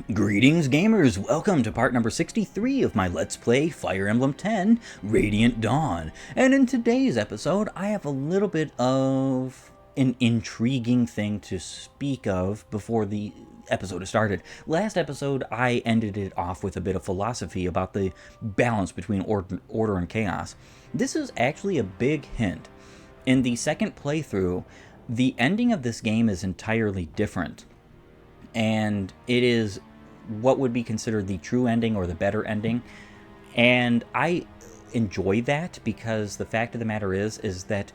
Greetings gamers, welcome to part number 63 of my Let's Play Fire Emblem 10 Radiant Dawn. And in today's episode, I have a little bit of an intriguing thing to speak of before the episode has started. Last episode, I ended it off with a bit of philosophy about the balance between order and chaos. This is actually a big hint. In the second playthrough, the ending of this game is entirely different. And it is what would be considered the true ending or the better ending. And I enjoy that because the fact of the matter is that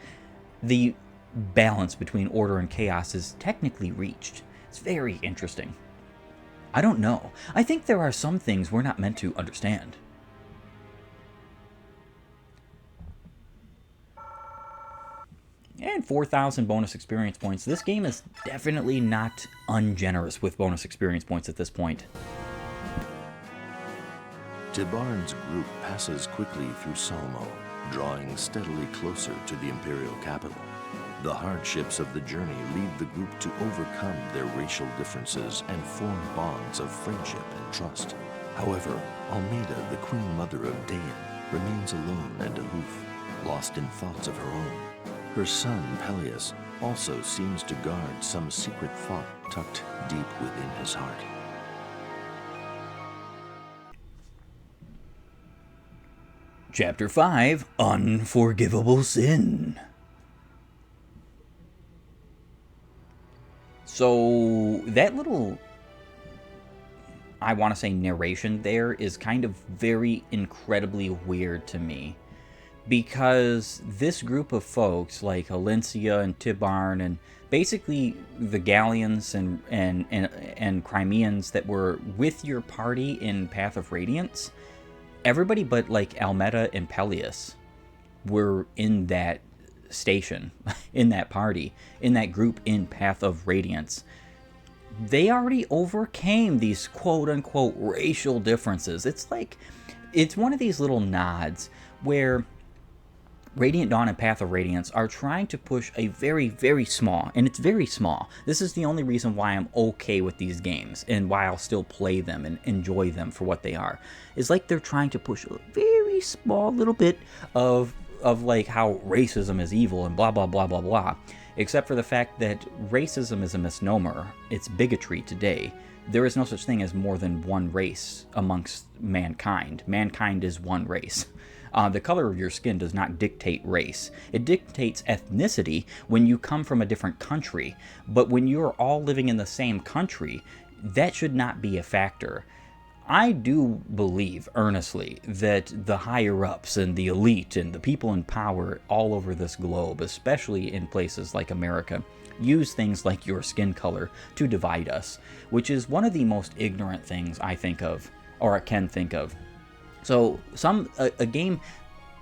the balance between order and chaos is technically reached. It's very interesting. I don't know. I think there are some things we're not meant to understand. And 4,000 bonus experience points. This game is definitely not ungenerous with bonus experience points at this point. Tibarn's group passes quickly through Salmo, drawing steadily closer to the Imperial capital. The hardships of the journey lead the group to overcome their racial differences and form bonds of friendship and trust. However, Almeida, the Queen Mother of Dain, remains alone and aloof, lost in thoughts of her own. Her son, Pelleas, also seems to guard some secret thought tucked deep within his heart. Chapter 5, Unforgivable Sin. So, that little, I want to say narration there is kind of very incredibly weird to me. Because this group of folks, like Alencia and Tibarn, and basically the Galleons and Crimeans that were with your party in Path of Radiance, everybody but like Almeida and Pelleas were in that station, in that party, in that group in Path of Radiance. They already overcame these quote-unquote racial differences. It's like, it's one of these little nods where Radiant Dawn and Path of Radiance are trying to push a very, very small, and it's very small. This is the only reason why I'm okay with these games and why I'll still play them and enjoy them for what they are. It's like they're trying to push a very small little bit of like how racism is evil and blah, blah, blah, blah, blah. Except for the fact that racism is a misnomer. It's bigotry today. There is no such thing as more than one race amongst mankind. Mankind is one race. The color of your skin does not dictate race. It dictates ethnicity when you come from a different country. But when you're all living in the same country, that should not be a factor. I do believe earnestly that the higher-ups and the elite and the people in power all over this globe, especially in places like America, use things like your skin color to divide us, which is one of the most ignorant things I think of, or I can think of. So a game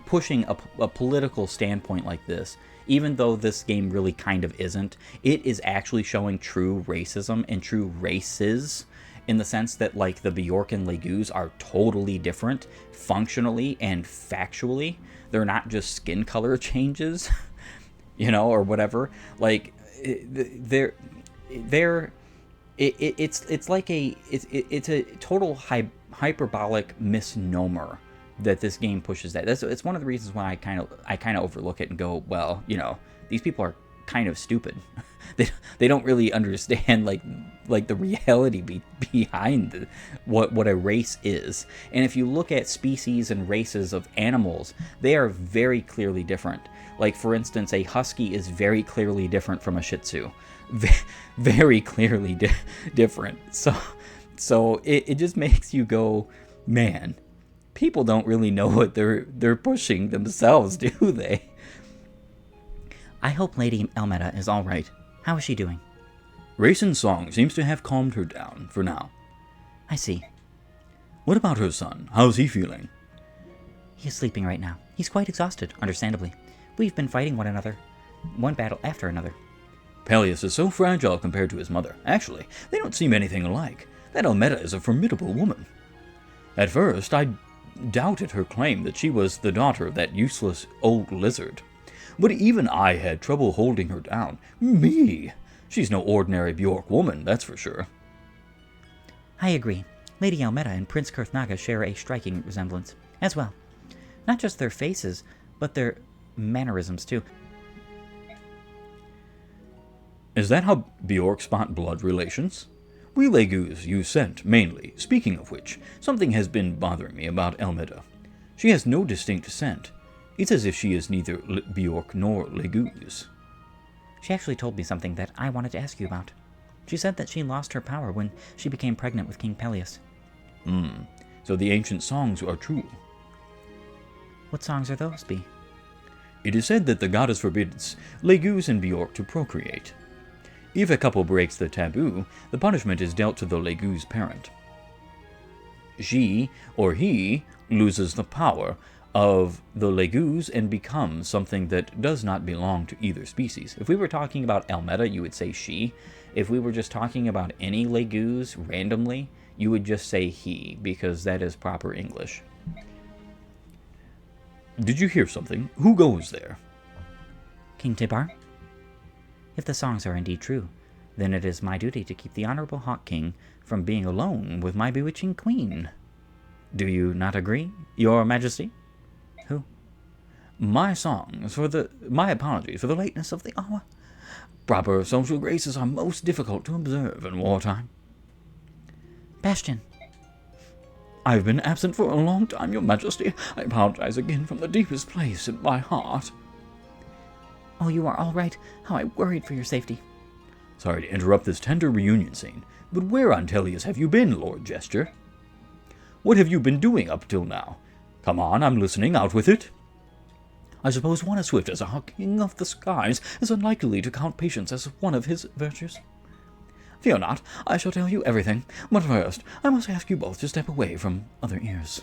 pushing a political standpoint like this, even though this game really kind of isn't, it is actually showing true racism and true races in the sense that like the Bjork and Legus are totally different functionally and factually. They're not just skin color changes, you know, or whatever. Like it's like it's a total hyperbolic misnomer that this game pushes that. It's one of the reasons why I kind of overlook it and go, well, you know, these people are kind of stupid. they don't really understand like the reality behind what a race is. And if you look at species and races of animals, they are very clearly different. Like for instance, a husky is very clearly different from a Shih Tzu. Very clearly different. So it just makes you go, man, people don't really know what they're pushing themselves, do they? I hope Lady Almeida is all right. How is she doing? Race and song seems to have calmed her down for now. I see. What about her son? How's he feeling? He is sleeping right now. He's quite exhausted, understandably. We've been fighting one another, one battle after another. Pelleas is so fragile compared to his mother. Actually, they don't seem anything alike. That Almeida is a formidable woman. At first, I doubted her claim that she was the daughter of that useless old lizard. But even I had trouble holding her down. Me! She's no ordinary Bjork woman, that's for sure. I agree. Lady Almeda and Prince Kurthnaga share a striking resemblance, as well. Not just their faces, but their mannerisms, too. Is that how Bjork spot blood relations? We Legus use scent, mainly. Speaking of which, something has been bothering me about Almeda. She has no distinct scent. It's as if she is neither Bjork nor Legus. She actually told me something that I wanted to ask you about. She said that she lost her power when she became pregnant with King Pelleas. So the ancient songs are true. What songs are those, Bee? It is said that the goddess forbids Legus and Bjork to procreate. If a couple breaks the taboo, the punishment is dealt to the Legus parent. She, or he, loses the power of the Legus and becomes something that does not belong to either species. If we were talking about Almeda, you would say she. If we were just talking about any Legus randomly, you would just say he, because that is proper English. Did you hear something? Who goes there? King Tibar? If the songs are indeed true, then it is my duty to keep the Honorable Hawk King from being alone with my bewitching queen. Do you not agree, Your Majesty? Who? My apologies for the lateness of the hour. Proper social graces are most difficult to observe in wartime. Bastion. I've been absent for a long time, Your Majesty. I apologize again from the deepest place in my heart. Oh, you are all right. How I worried for your safety. Sorry to interrupt this tender reunion scene, but where on Pelleas have you been, Lord Gesture? What have you been doing up till now? Come on, I'm listening, out with it. I suppose one as swift as our King of the Skies is unlikely to count patience as one of his virtues. Fear not, I shall tell you everything, but first I must ask you both to step away from other ears.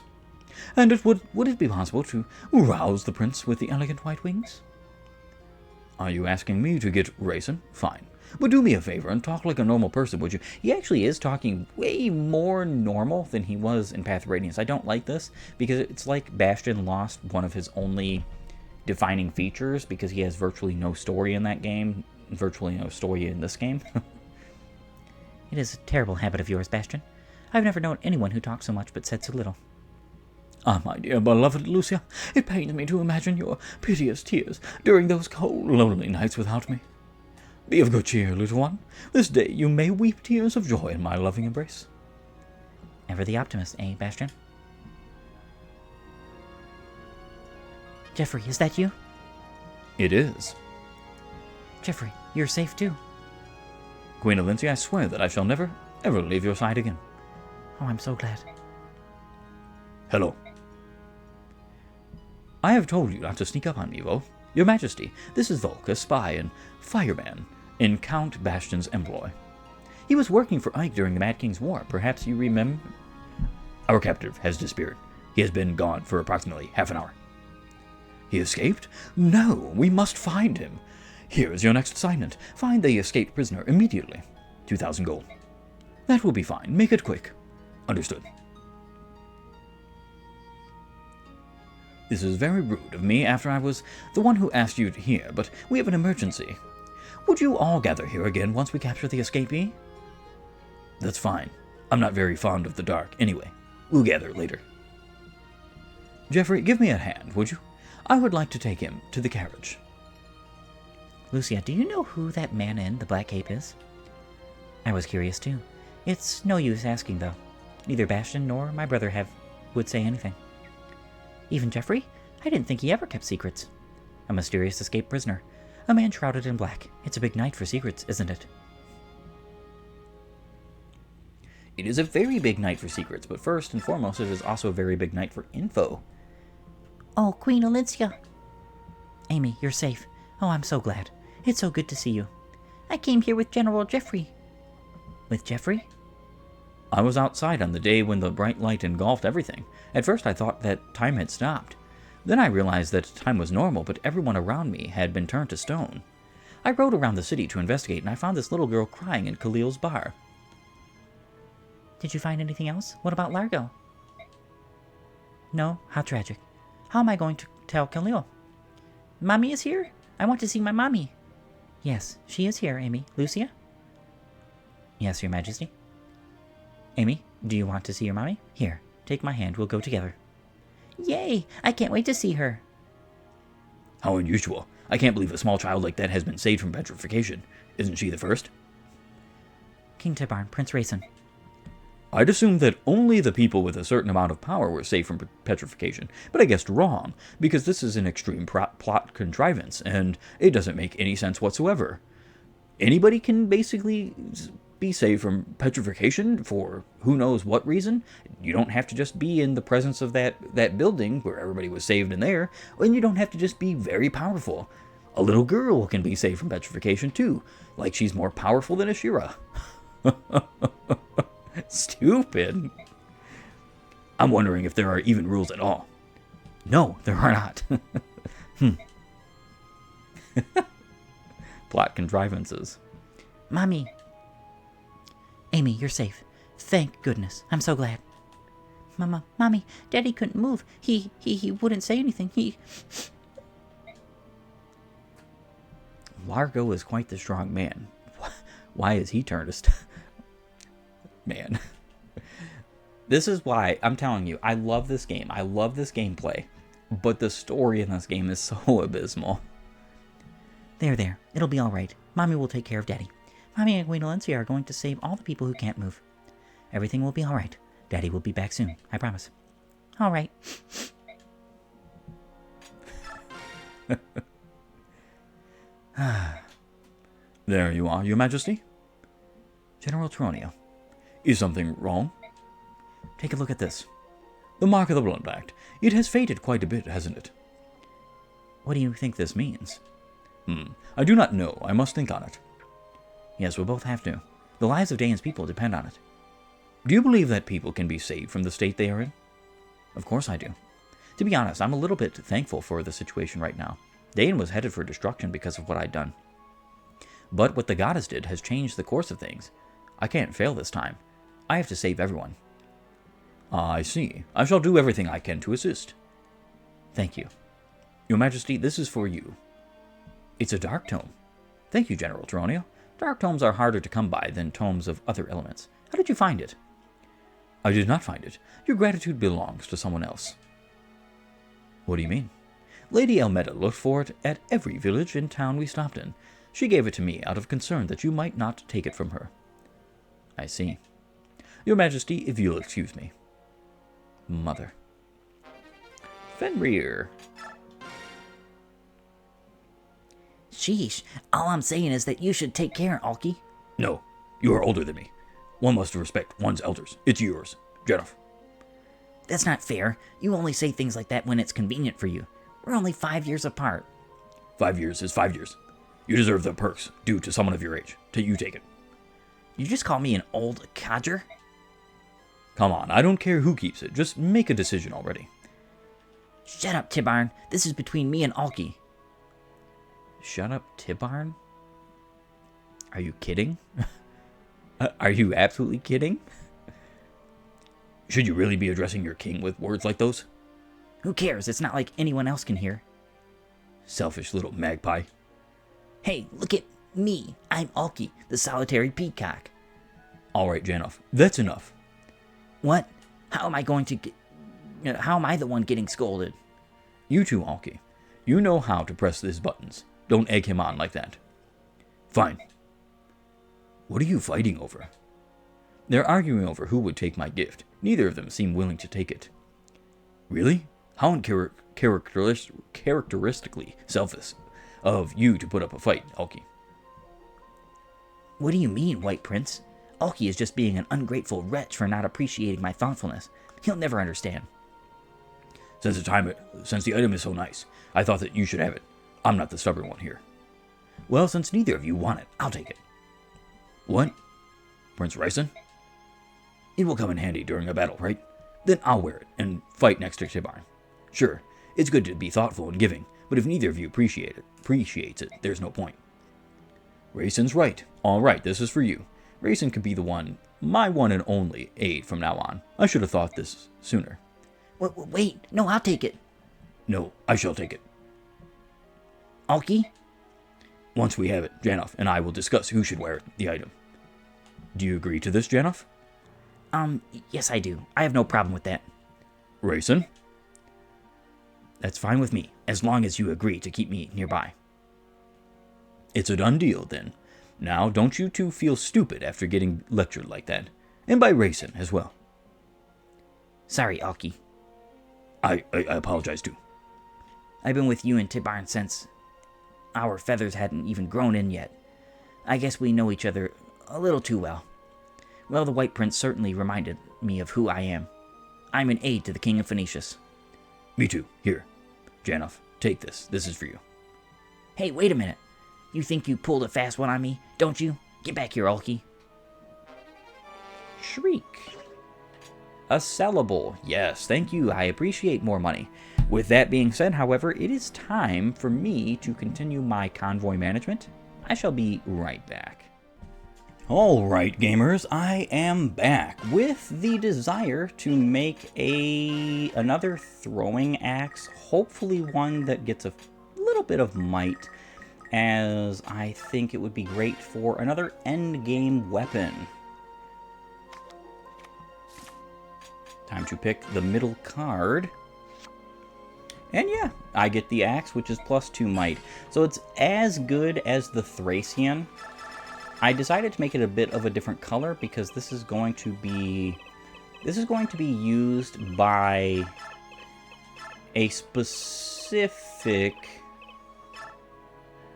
And would it be possible to rouse the prince with the elegant white wings? Are you asking me to get racing? Fine. But do me a favor and talk like a normal person, would you? He actually is talking way more normal than he was in Path of Radiance. I don't like this, because it's like Bastion lost one of his only defining features, because he has virtually no story in that game, virtually no story in this game. It is a terrible habit of yours, Bastion. I've never known anyone who talked so much but said so little. Ah, my dear beloved Lucia, it pains me to imagine your piteous tears during those cold, lonely nights without me. Be of good cheer, little one. This day you may weep tears of joy in my loving embrace. Ever the optimist, eh, Bastion? Jeffrey, is that you? It is. Jeffrey, you're safe too. Queen Valencia, I swear that I shall never, ever leave your side again. Oh, I'm so glad. Hello. I have told you not to sneak up on me, Volk. Your Majesty, this is Volk, a spy and fireman in Count Bastion's employ. He was working for Ike during the Mad King's War. Perhaps you remember? Our captive has disappeared. He has been gone for approximately half an hour. He escaped? No, we must find him. Here is your next assignment. Find the escaped prisoner immediately. 2,000 gold. That will be fine. Make it quick. Understood. This is very rude of me after I was the one who asked you here, but we have an emergency. Would you all gather here again once we capture the escapee? That's fine. I'm not very fond of the dark anyway. We'll gather later. Jeffrey, give me a hand, would you? I would like to take him to the carriage. Lucia, do you know who that man in the black cape is? I was curious too. It's no use asking, though. Neither Bastion nor my brother would say anything. Even Jeffrey? I didn't think he ever kept secrets. A mysterious escaped prisoner. A man shrouded in black. It's a big night for secrets, isn't it? It is a very big night for secrets, but first and foremost, it is also a very big night for info. Oh, Queen Valencia. Amy, you're safe. Oh, I'm so glad. It's so good to see you. I came here with General Jeffrey. With Jeffrey? I was outside on the day when the bright light engulfed everything. At first I thought that time had stopped. Then I realized that time was normal, but everyone around me had been turned to stone. I rode around the city to investigate, and I found this little girl crying in Khalil's bar. Did you find anything else? What about Largo? No? How tragic. How am I going to tell Khalil? Mommy is here? I want to see my mommy. Yes, she is here, Amy. Lucia? Yes, Your Majesty. Amy? Do you want to see your mommy? Here, take my hand. We'll go together. Yay! I can't wait to see her. How unusual. I can't believe a small child like that has been saved from petrification. Isn't she the first? King Tibarn, Prince Raisin. I'd assumed that only the people with a certain amount of power were safe from petrification, but I guessed wrong, because this is an extreme plot contrivance, and it doesn't make any sense whatsoever. Anybody can basically be saved from petrification for who knows what reason. You don't have to just be in the presence of that building where everybody was saved in there, and you don't have to just be very powerful. A little girl can be saved from petrification too, like she's more powerful than Ashira. Stupid. I'm wondering if there are even rules at all. No, there are not. Plot contrivances. Mommy. Amy, you're safe. Thank goodness. I'm so glad. Mommy, Daddy couldn't move. He wouldn't say anything. Largo is quite the strong man. Why is he turned man? This is why, I'm telling you, I love this game. I love this gameplay. But the story in this game is so abysmal. There. It'll be all right. Mommy will take care of Daddy. Mommy and Queen Valencia are going to save all the people who can't move. Everything will be all right. Daddy will be back soon. I promise. All right. There you are, Your Majesty. General Tronio. Is something wrong? Take a look at this. The mark of the Blood Pact. It has faded quite a bit, hasn't it? What do you think this means? I do not know. I must think on it. Yes, we'll both have to. The lives of Dane's people depend on it. Do you believe that people can be saved from the state they are in? Of course I do. To be honest, I'm a little bit thankful for the situation right now. Dane was headed for destruction because of what I'd done. But what the goddess did has changed the course of things. I can't fail this time. I have to save everyone. I see. I shall do everything I can to assist. Thank you. Your Majesty, this is for you. It's a dark tome. Thank you, General Tronio. Dark tomes are harder to come by than tomes of other elements. How did you find it? I did not find it. Your gratitude belongs to someone else. What do you mean? Lady Elmeda looked for it at every village and town we stopped in. She gave it to me out of concern that you might not take it from her. I see. Your Majesty, if you'll excuse me. Mother. Fenrir. Sheesh, all I'm saying is that you should take care, Alki. No, you are older than me. One must respect one's elders. It's yours, Jennifer. That's not fair. You only say things like that when it's convenient for you. We're only 5 years apart. 5 years is 5 years. You deserve the perks due to someone of your age. You take it. You just call me an old codger? Come on, I don't care who keeps it. Just make a decision already. Shut up, Tibarn. This is between me and Alki. Shut up, Tibarn? Are you kidding? Are you absolutely kidding? Should you really be addressing your king with words like those? Who cares? It's not like anyone else can hear. Selfish little magpie. Hey, look at me. I'm Alki, the solitary peacock. All right, Janoff. That's enough. What? How am I going to get... How am I the one getting scolded? You too, Alki. You know how to press his buttons. Don't egg him on like that. Fine. What are you fighting over? They're arguing over who would take my gift. Neither of them seem willing to take it. Really? How characteristically selfish of you to put up a fight, Alki. What do you mean, White Prince? Alki is just being an ungrateful wretch for not appreciating my thoughtfulness. He'll never understand. Since the item is so nice, I thought that you should have it. I'm not the stubborn one here. Well, since neither of you want it, I'll take it. What? Prince Raisin? It will come in handy during a battle, right? Then I'll wear it and fight next to Tibarn. Sure, it's good to be thoughtful and giving, but if neither of you appreciates it, there's no point. Raisin's right. All right, this is for you. Raisin could be my one and only aide from now on. I should have thought this sooner. Wait, no, I'll take it. No, I shall take it. Alki? Once we have it, Janoff and I will discuss who should wear the item. Do you agree to this, Janoff? Yes I do. I have no problem with that. Rayson? That's fine with me, as long as you agree to keep me nearby. It's a done deal, then. Now, don't you two feel stupid after getting lectured like that. And by Rayson as well. Sorry, Alki. I apologize too. I've been with you and Tibarn since our feathers hadn't even grown in yet. I guess we know each other a little too well. Well, the White Prince certainly reminded me of who I am. I'm an aide to the King of Phoenicius. Me too. Here, Janov, take this. This is for you. Hey, wait a minute. You think you pulled a fast one on me, don't you? Get back here, Alki. Shriek. A sellable. Yes, thank you. I appreciate more money. With that being said, however, it is time for me to continue my convoy management. I shall be right back. Alright, gamers, I am back with the desire to make another throwing axe, hopefully one that gets a little bit of might, as I think it would be great for another endgame weapon. Time to pick the middle card. And yeah, I get the axe, which is +2 might. So it's as good as the Thracian. I decided to make it a bit of a different color because this is going to be used by a specific.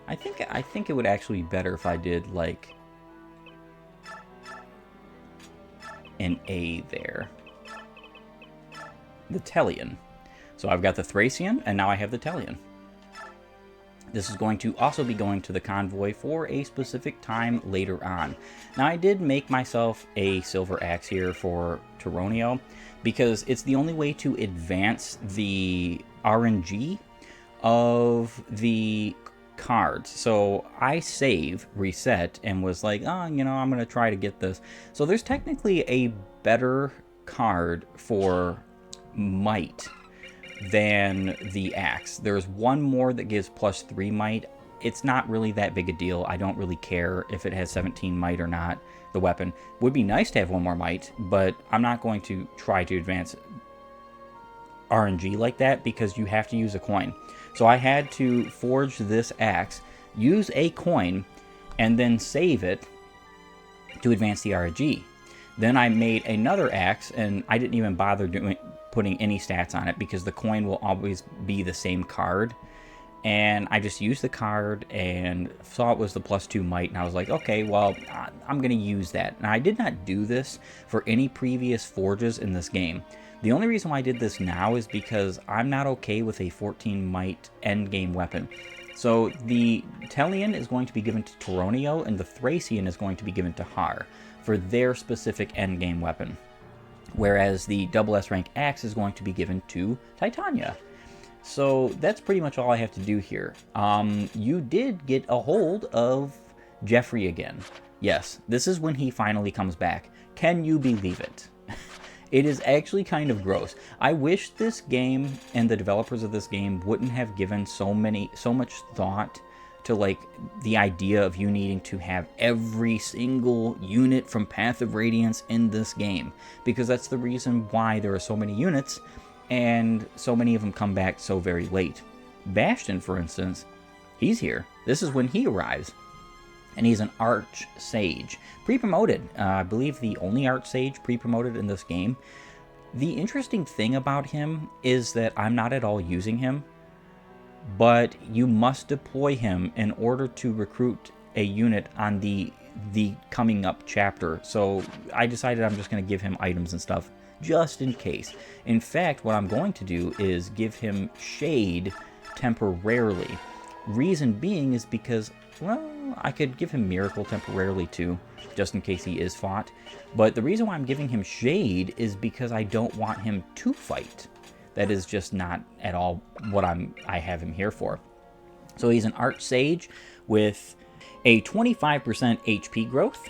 I think it would actually be better if I did like an A there. The Tellian. So I've got the Thracian, and now I have the Tellian. This is going to also be going to the convoy for a specific time later on. Now, I did make myself a silver axe here for Tironio, because it's the only way to advance the RNG of the cards. So I save, reset, and was like, oh, I'm going to try to get this. So there's technically a better card for might than the axe. There's one more that gives +3 might. It's not really that big a deal. I don't really care if it has 17 might or not. The weapon would be nice to have one more might, but I'm not going to try to advance RNG like that because you have to use a coin. So I had to forge this axe, use a coin, and then save it to advance the RNG. Then I made another axe, and I didn't even bother putting any stats on it because the coin will always be the same card. And I just used the card and saw it was the +2 might, and I was like, okay, well, I'm going to use that. Now, I did not do this for any previous forges in this game. The only reason why I did this now is because I'm not okay with a 14 might endgame weapon. So the Tellian is going to be given to Tironio, and the Thracian is going to be given to Har for their specific endgame weapon. Whereas the double S rank axe is going to be given to Titania. So that's pretty much all I have to do here. You did get a hold of Jeffrey again. Yes, this is when he finally comes back. Can you believe it? It is actually kind of gross. I wish this game and the developers of this game wouldn't have given so much thought to like the idea of you needing to have every single unit from Path of Radiance in this game, because that's the reason why there are so many units and so many of them come back so very late. Bastion, for instance, he's here. This is when he arrives, and he's an Arch Sage, pre-promoted. I believe the only Arch Sage pre-promoted in this game. The interesting thing about him is that I'm not at all using him, but you must deploy him in order to recruit a unit on the coming up chapter. So I decided I'm just going to give him items and stuff just in case. In fact, what I'm going to do is give him Shade temporarily. Reason being is because, well, I could give him Miracle temporarily too, just in case he is fought. But the reason why I'm giving him Shade is because I don't want him to fight. That is just not at all what I have him here for. So he's an Arch Sage with a 25% HP growth,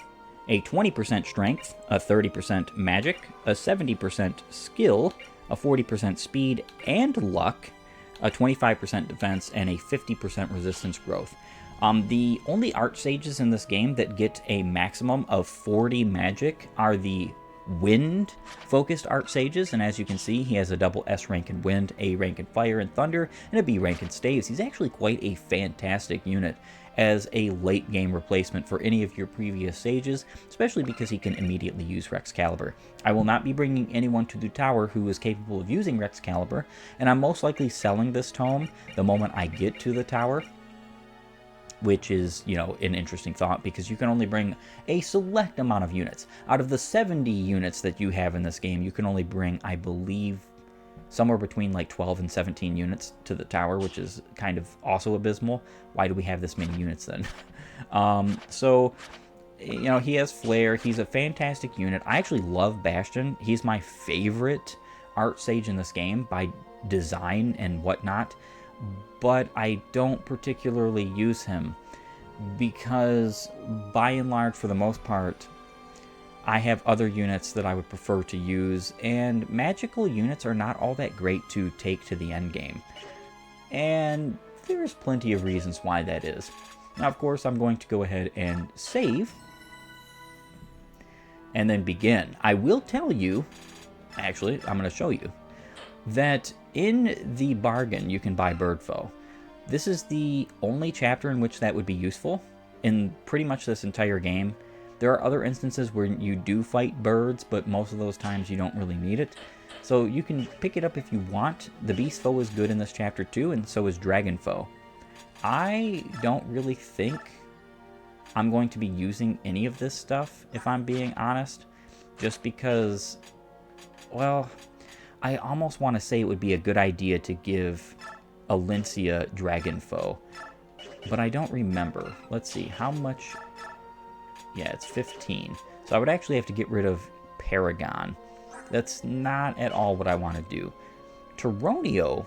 a 20% strength, a 30% magic, a 70% skill, a 40% speed and luck, a 25% defense, and a 50% resistance growth. The only Arch Sages in this game that get a maximum of 40 magic are the wind-focused Archsages, and as you can see, he has a double S rank in Wind, A rank in Fire and Thunder, and a B rank in Staves. He's actually quite a fantastic unit as a late-game replacement for any of your previous Sages, especially because he can immediately use Rexcalibur. I will not be bringing anyone to the tower who is capable of using Rexcalibur, and I'm most likely selling this tome the moment I get to the tower, which is, you know, an interesting thought because you can only bring a select amount of units. Out of the 70 units that you have in this game, you can only bring, I believe, somewhere between like 12 and 17 units to the tower, which is kind of also abysmal. Why do we have this many units then? So, you know, he has Flare. He's a fantastic unit. I actually love Bastion. He's my favorite Archsage in this game by design and whatnot, but I don't particularly use him because, by and large, for the most part, I have other units that I would prefer to use, and magical units are not all that great to take to the end game. And there's plenty of reasons why that is. Now, of course, I'm going to go ahead and save, and then begin. I will tell you, actually, I'm going to show you, that in the bargain you can buy Birdfoe. This is the only chapter in which that would be useful in pretty much this entire game. There are other instances where you do fight birds, but most of those times you don't really need it. So you can pick it up if you want. The Beast Foe is good in this chapter too, and so is Dragon Foe. I don't really think I'm going to be using any of this stuff, if I'm being honest, just because, well, I almost want to say it would be a good idea to give Alencia Dragon Foe, but I don't remember. Let's see, how much... Yeah, it's 15. So I would actually have to get rid of Paragon. That's not at all what I want to do. Tyronio,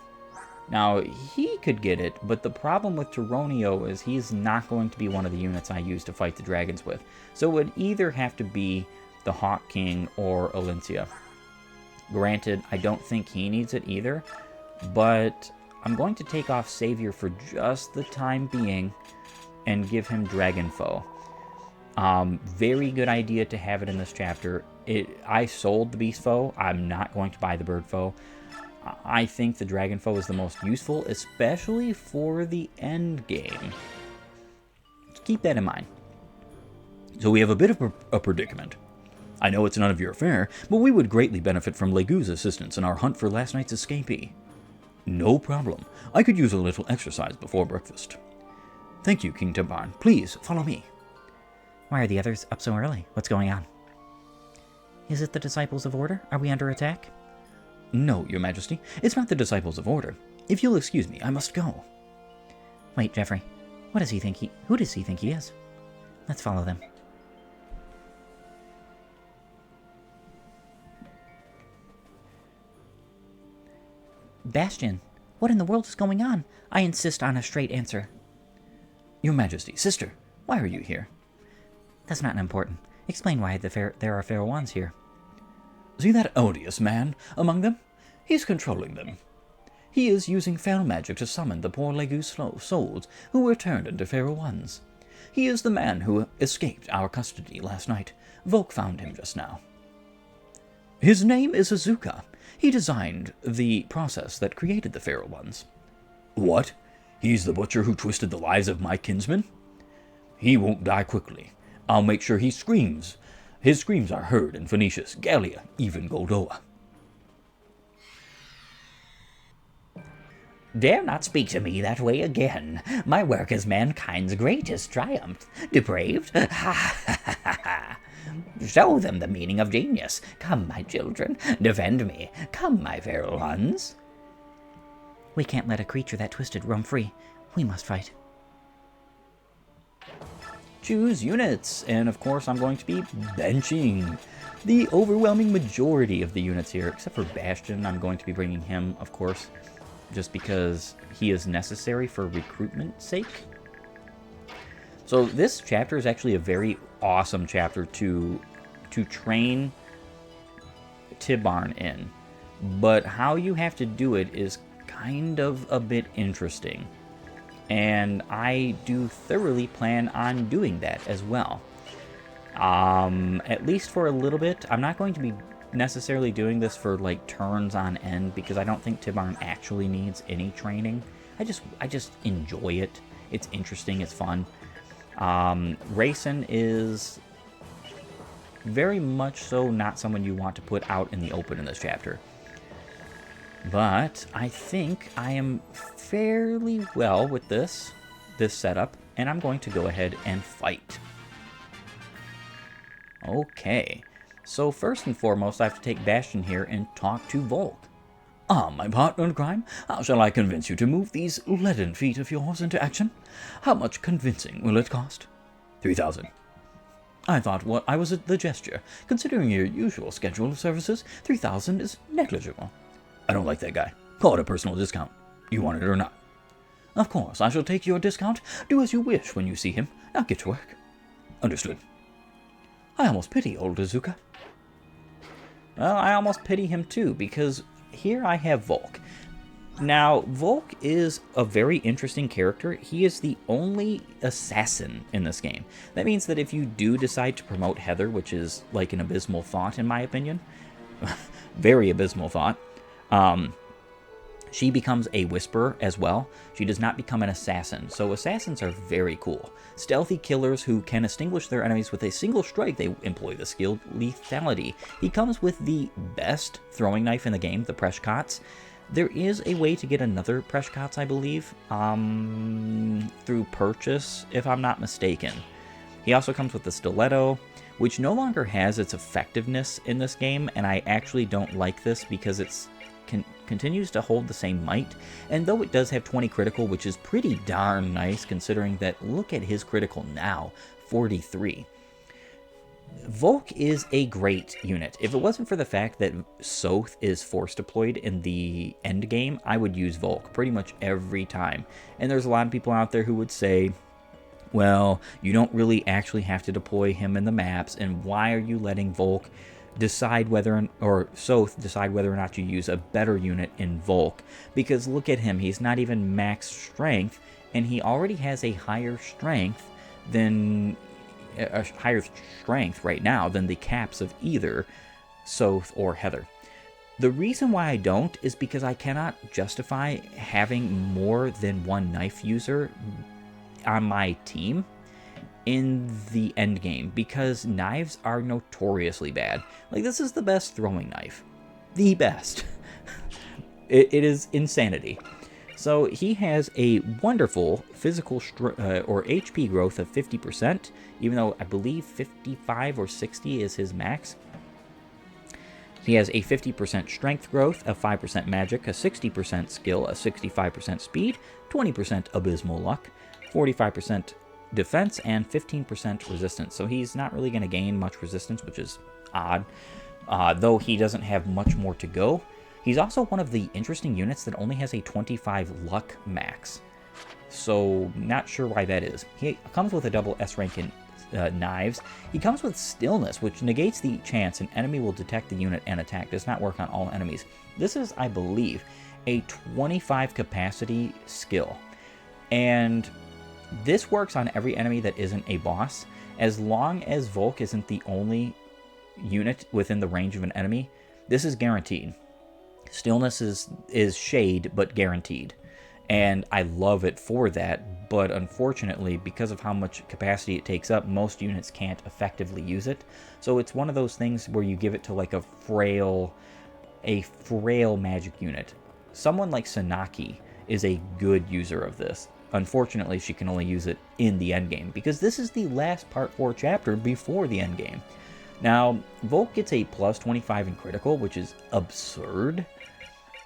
now he could get it, but the problem with Tyronio is he's not going to be one of the units I use to fight the dragons with. So it would either have to be the Hawk King or Alencia. Granted, I don't think he needs it either, but I'm going to take off Savior for just the time being and give him Dragon Foe. Very good idea to have it in this chapter. I sold the Beast Foe. I'm not going to buy the Bird Foe. I think the Dragon Foe is the most useful, especially for the end game. Keep that in mind. So we have a bit of a predicament. I know it's none of your affair, but we would greatly benefit from Legu's assistance in our hunt for last night's escapee. No problem. I could use a little exercise before breakfast. Thank you, King Timbarn. Please, follow me. Why are the others up so early? What's going on? Is it the Disciples of Order? Are we under attack? No, Your Majesty. It's not the Disciples of Order. If you'll excuse me, I must go. Wait, Jeffrey. Who does he think he is? Let's follow them. Bastion, what in the world is going on? I insist on a straight answer. Your Majesty, sister, why are you here? That's not important. Explain why there are fair ones here. See that odious man among them? He's controlling them. He is using fell magic to summon the poor Legu's souls who were turned into Pharaoh ones. He is the man who escaped our custody last night. Volk found him just now. His name is Izuka. He designed the process that created the Pharaoh ones. What? He's the butcher who twisted the lives of my kinsmen? He won't die quickly. I'll make sure he screams. His screams are heard in Phoenicius, Gallia, even Goldoa. Dare not speak to me that way again. My work as mankind's greatest triumph. Depraved? Ha ha ha ha ha. Show them the meaning of genius. Come, my children, defend me. Come, my feral ones. We can't let a creature that twisted roam free. We must fight. Choose units, and of course I'm going to be benching the overwhelming majority of the units here, except for Bastion. I'm going to be bringing him, of course, just because he is necessary for recruitment's sake. So this chapter is actually a very awesome chapter to train Timbarn in, but how you have to do it is kind of a bit interesting. And I do thoroughly plan on doing that as well. At least for a little bit. I'm not going to be necessarily doing this for like turns on end because I don't think Tibarn actually needs any training. I just enjoy it. It's interesting, it's fun. Racing is very much so not someone you want to put out in the open in this chapter. But I think I am fairly well with this setup, and I'm going to go ahead and fight. Okay, so first and foremost, I have to take Bastion here and talk to Volk. Ah, my partner in crime, how shall I convince you to move these leaden feet of yours into action? How much convincing will it cost? 3,000. I thought what I was at the gesture. Considering your usual schedule of services, 3,000 is negligible. I don't like that guy. Call it a personal discount. You want it or not? Of course, I shall take your discount. Do as you wish when you see him. Now get to work. Understood. I almost pity old Izuka. Well, I almost pity him too, because here I have Volk. Now, Volk is a very interesting character. He is the only assassin in this game. That means that if you do decide to promote Heather, which is like an abysmal thought in my opinion, very abysmal thought, she becomes a whisperer as well. She does not become an assassin, so assassins are very cool. Stealthy killers who can extinguish their enemies with a single strike. They employ the skill lethality. He comes with the best throwing knife in the game, the Preshkats. There is a way to get another Preshkats, I believe, through purchase, if I'm not mistaken. He also comes with the Stiletto, which no longer has its effectiveness in this game, and I actually don't like this because it's continues to hold the same might, and though it does have 20 critical, which is pretty darn nice considering that, look at his critical now, 43. Volk is a great unit. If it wasn't for the fact that Soth is force deployed in the end game, I would use Volk pretty much every time. And there's a lot of people out there who would say, well, you don't really actually have to deploy him in the maps, and why are you letting Volk decide whether, or Soth decide whether or not you use a better unit in Volk? Because look at him, he's not even max strength, and he already has a higher strength right now than the caps of either Soth or Heather. The reason why I don't is because I cannot justify having more than one knife user on my team in the end game, because knives are notoriously bad. Like, this is the best throwing knife. The best. It is insanity. So he has a wonderful physical or HP growth of 50%, even though I believe 55 or 60 is his max. He has a 50% strength growth, a 5% magic, a 60% skill, a 65% speed, 20% abysmal luck, 45% defense, and 15% resistance. So he's not really going to gain much resistance, which is odd, though he doesn't have much more to go. He's also one of the interesting units that only has a 25 luck max, so not sure why that is. He comes with a double S rank in knives. He comes with stillness, which negates the chance an enemy will detect the unit and attack. Does not work on all enemies. This is, I believe, a 25 capacity skill, and this works on every enemy that isn't a boss. As long as Volk isn't the only unit within the range of an enemy, this is guaranteed. Stillness is shade, but guaranteed. And I love it for that, but unfortunately, because of how much capacity it takes up, most units can't effectively use it. So it's one of those things where you give it to like a frail magic unit. Someone like Sanaki is a good user of this. Unfortunately, she can only use it in the endgame, because this is the last Part 4 chapter before the endgame. Now, Volk gets a plus 25 in critical, which is absurd,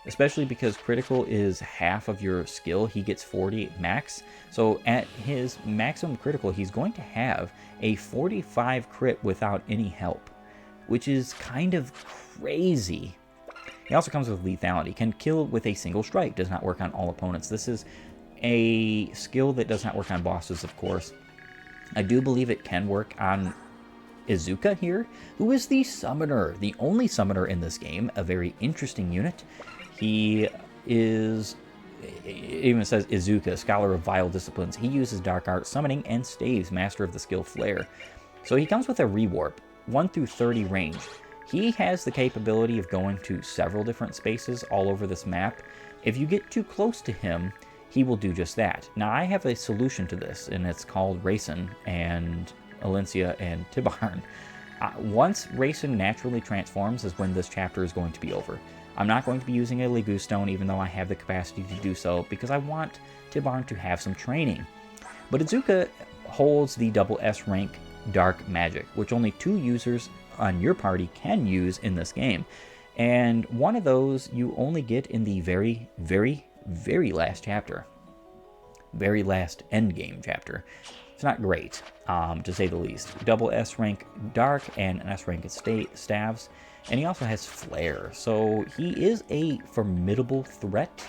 especially because critical is half of your skill. He gets 40 max, so at his maximum critical, he's going to have a 45 crit without any help, which is kind of crazy. He also comes with lethality, can kill with a single strike, does not work on all opponents. This is a skill that does not work on bosses, of course. I do believe it can work on Izuka here, who is the summoner, the only summoner in this game, a very interesting unit. He is, it even says Izuka, scholar of vile disciplines. He uses dark art summoning and staves, master of the skill flare. So he comes with a rewarp, 1 through 30 range. He has the capability of going to several different spaces all over this map. If you get too close to him, he will do just that. Now, I have a solution to this, and it's called Racin and Alencia and Tibarn. Once Racin naturally transforms is when this chapter is going to be over. I'm not going to be using a Legu Stone, even though I have the capacity to do so, because I want Tibarn to have some training. But Izuka holds the double S rank Dark Magic, which only 2 users on your party can use in this game. And one of those you only get in the very, very, very last chapter. Very last endgame chapter. It's not great, to say the least. Double S rank Dark and an S rank Staves. And he also has Flare. So he is a formidable threat,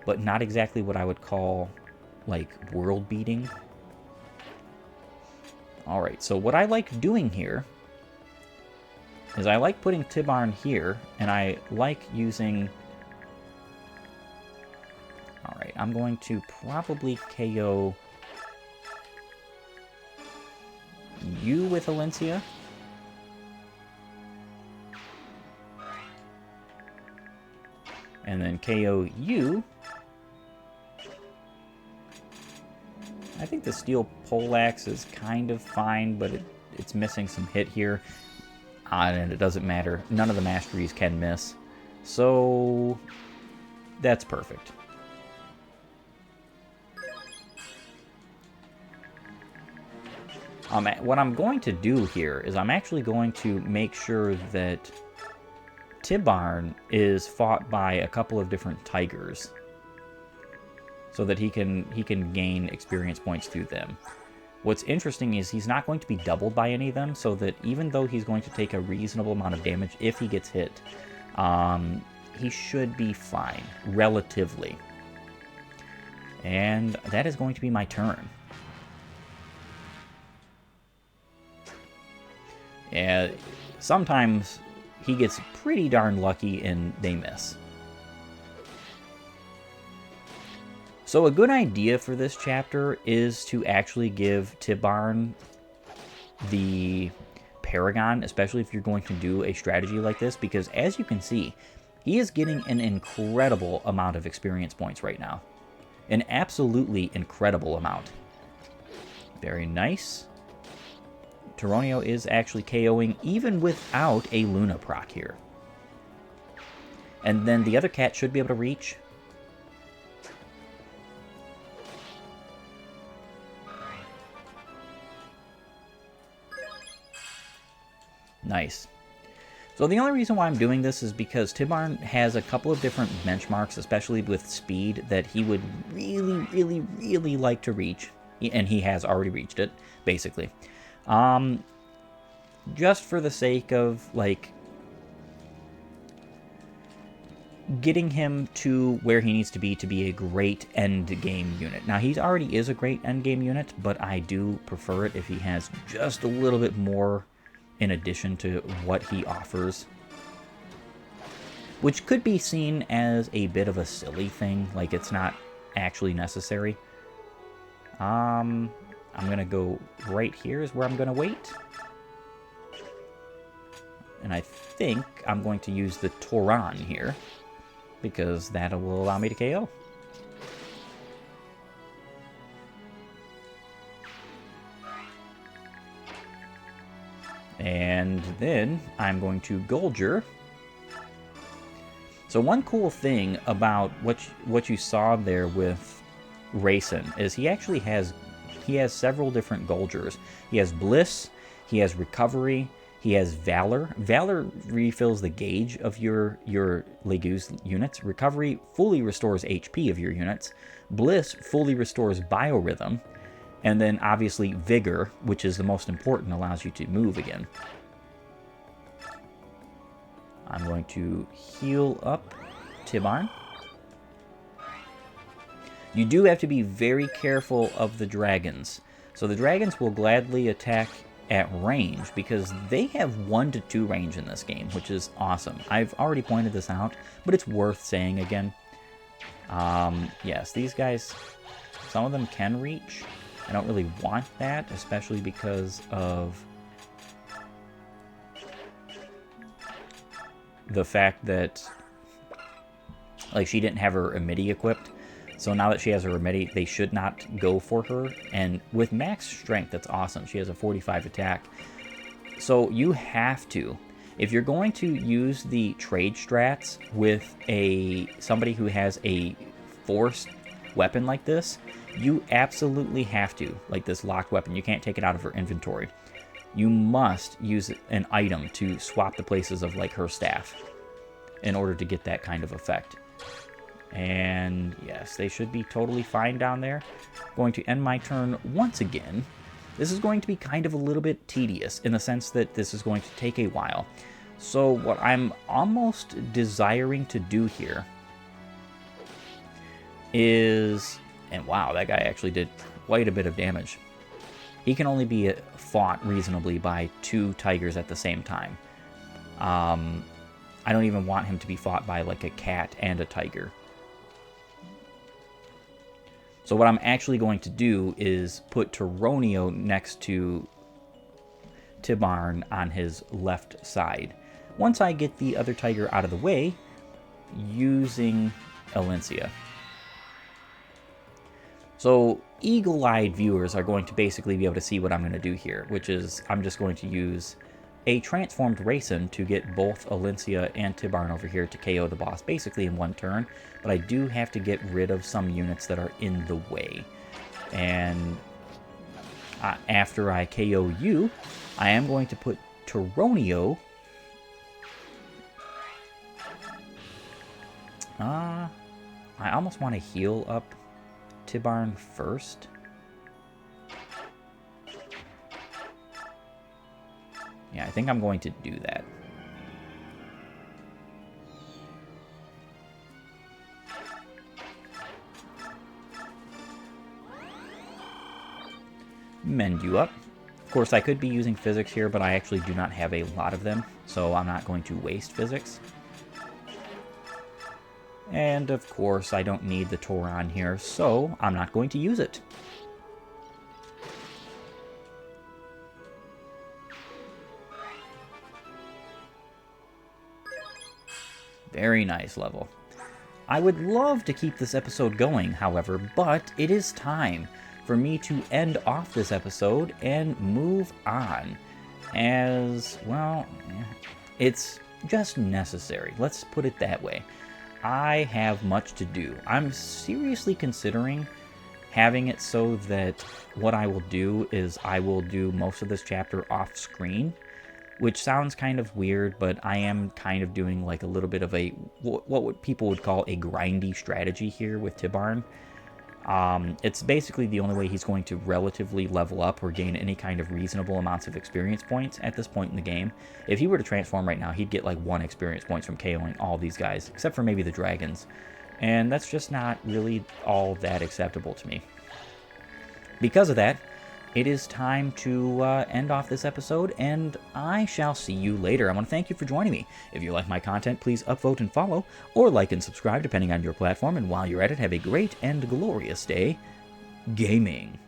but not exactly what I would call, like, world beating. Alright, so what I like doing here is I like putting Tibarn here, and I like using... Alright, I'm going to probably KO you with Alencia. And then KO you. I think the steel poleaxe is kind of fine, but it's missing some hit here. And it doesn't matter. None of the masteries can miss. So that's perfect. What I'm going to do here is I'm actually going to make sure that Tibarn is fought by a couple of different tigers, so that he can gain experience points through them. What's interesting is he's not going to be doubled by any of them, so that even though he's going to take a reasonable amount of damage if he gets hit, he should be fine, relatively. And that is going to be my turn. And sometimes he gets pretty darn lucky and they miss. So a good idea for this chapter is to actually give Tibarn the Paragon, especially if you're going to do a strategy like this, because as you can see, he is getting an incredible amount of experience points right now. An absolutely incredible amount. Very nice. Tyronio is actually KOing even without a Luna proc here. And then the other cat should be able to reach. Nice. So the only reason why I'm doing this is because Tibarn has a couple of different benchmarks, especially with speed, that he would really, really, really like to reach. And he has already reached it, basically. Just for the sake of, like, getting him to where he needs to be a great end-game unit. Now, he already is a great end-game unit, but I do prefer it if he has just a little bit more in addition to what he offers. Which could be seen as a bit of a silly thing, like it's not actually necessary. I'm gonna go right here is where I'm gonna wait. And I think I'm going to use the Toran here, because that will allow me to KO. And then I'm going to Golger. So one cool thing about what you saw there with Racin is he actually has several different Golgers. He has Bliss, he has Recovery, he has Valor. Valor refills the gauge of your Legu's units. Recovery fully restores HP of your units. Bliss fully restores Biorhythm. And then, obviously, Vigor, which is the most important, allows you to move again. I'm going to heal up Tibarn. You do have to be very careful of the dragons. So the dragons will gladly attack at range, because they have 1 to 2 range in this game, which is awesome. I've already pointed this out, but it's worth saying again. Yes, these guys, some of them can reach. I don't really want that, especially because of the fact that, like, she didn't have her Amity equipped. So now that she has her Amity, they should not go for her. And with max strength, that's awesome. She has a 45 attack. So you have to, if you're going to use the trade strats with somebody who has a forced weapon like this, you absolutely have to, like this locked weapon. You can't take it out of her inventory. You must use an item to swap the places of, like, her staff in order to get that kind of effect. And yes, they should be totally fine down there. Going to end my turn once again. This is going to be kind of a little bit tedious in the sense that this is going to take a while. So what I'm almost desiring to do here is, and wow, that guy actually did quite a bit of damage. He can only be fought reasonably by 2 tigers at the same time. I don't even want him to be fought by, like, a cat and a tiger. So what I'm actually going to do is put Tyronio next to Tibarn on his left side. Once I get the other tiger out of the way, using Alencia. So eagle-eyed viewers are going to basically be able to see what I'm going to do here, which is I'm just going to use a transformed Racing to get both Alencia and Tibarn over here to KO the boss basically in one turn, but I do have to get rid of some units that are in the way. And after I KO you, I am going to put Tyronio. I almost want to heal up Tibarn first. Yeah, I think I'm going to do that. Mend you up. Of course, I could be using physics here, but I actually do not have a lot of them, so I'm not going to waste physics. And of course, I don't need the Toron here, so I'm not going to use it. Very nice level. I would love to keep this episode going, however, but it is time for me to end off this episode and move on. As, well, it's just necessary. Let's put it that way. I have much to do. I'm seriously considering having it so that what I will do is I will do most of this chapter off screen, which sounds kind of weird, but I am kind of doing like a little bit of a, what people would call a grindy strategy here with Tibarn. It's basically the only way he's going to relatively level up or gain any kind of reasonable amounts of experience points at this point in the game. If he were to transform right now, he'd get like 1 experience points from KOing all these guys, except for maybe the dragons. And that's just not really all that acceptable to me. Because of that, it is time to end off this episode, and I shall see you later. I want to thank you for joining me. If you like my content, please upvote and follow, or like and subscribe depending on your platform, and while you're at it, have a great and glorious day gaming.